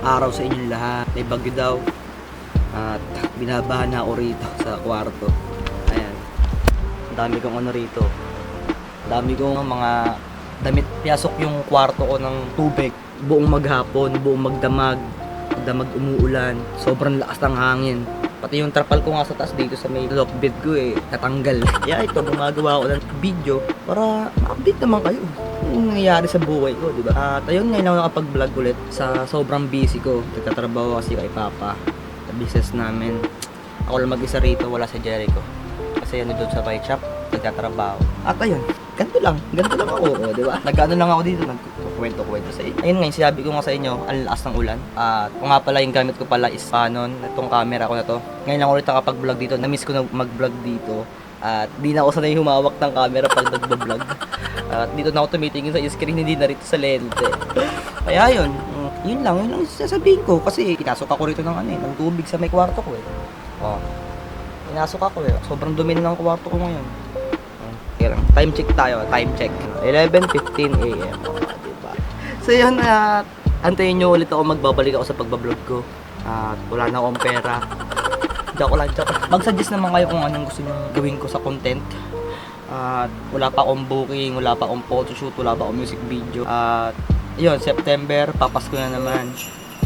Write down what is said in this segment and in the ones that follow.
araw sa inyong lahat. May bagyo daw. At binabahan na ako rito sa kwarto. Ayan. Ang dami kong ano rito. Ang dami kong mga damit. Pinasok yung kwarto ko ng tubig. Buong maghapon, buong magdamag. Magdamag umuulan. Sobrang lakas ng hangin. Pati yung trapal ko nga sa taas dito sa may lock bed ko natanggal. Kaya ito, gumagawa ko ng video para ma-update naman kayo yung nangyayari sa buhay ko, di ba? At ayun, ngayon ako nakapag-vlog ulit sa sobrang busy ko. Nagtatrabaho kasi kay Papa sa business namin. Ako lang mag-isa rito, wala si Jericho. Kasi ano doon sa bike shop, nagtatrabaho. At ayun, ganito lang ako, di ba? Nag-ano lang ako dito, nagkukwento-kwento sa inyo. Ayun ngayon, sinabi ko nga sa inyo, ang lakas ng ulan. At kung nga pala yung gamit ko pala is Canon, itong camera ko na to. Ngayon lang ulit nakapag-vlog dito, na-miss ko na mag-vlog dito. At di na ako sanay humawak ng camera pag nag-vlog. At dito na ako tumitingin sa screen, hindi na rito sa lente. Kaya yun, yun lang sasabihin ko. Kasi pinasok ako rito ng tubig sa may kwarto ko Oh, pinasok ako sobrang dumi na ng kwarto ko ngayon. Kaya lang, time check tayo, time check. 11:15 AM. Diba? So yun, antayin nyo ulit ako, magbabalik ako sa pagbablog ko. At wala na akong pera. Joke lang. Mag-suggest naman kayo kung anong gusto nyo gawin ko sa content. At wala pa akong booking, wala pa akong photoshoot, wala pa akong music video. At yun, September, papasko na naman.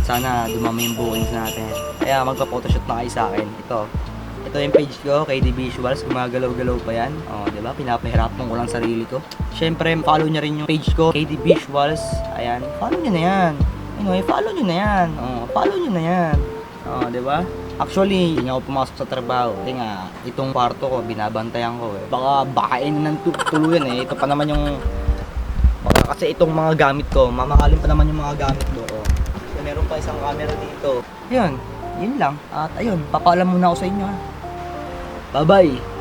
Sana dumami yung bookings natin. Kaya magpa-photoshoot na kayo sa akin. Ito yung page ko, KD Visuals, gumagalaw-galaw pa yan. Diba? Pinapahirapan ko lang sarili ko. Syempre, follow nyo rin yung page ko, KD Visuals. Ayan, follow nyo na yan. Anyway, follow nyo na yan. Follow nyo na yan. Diba? Actually, hindi ako pumasok sa trabaho. Kasi nga, itong kwarto ko, binabantayan ko Baka bakain ng tuluyan Ito pa naman yung... Kasi itong mga gamit ko, mamahalin pa naman yung mga gamit ko. Meron pa isang camera dito. Ayun, yun lang. At ayun, papaalam muna ako sa inyo Bye-bye!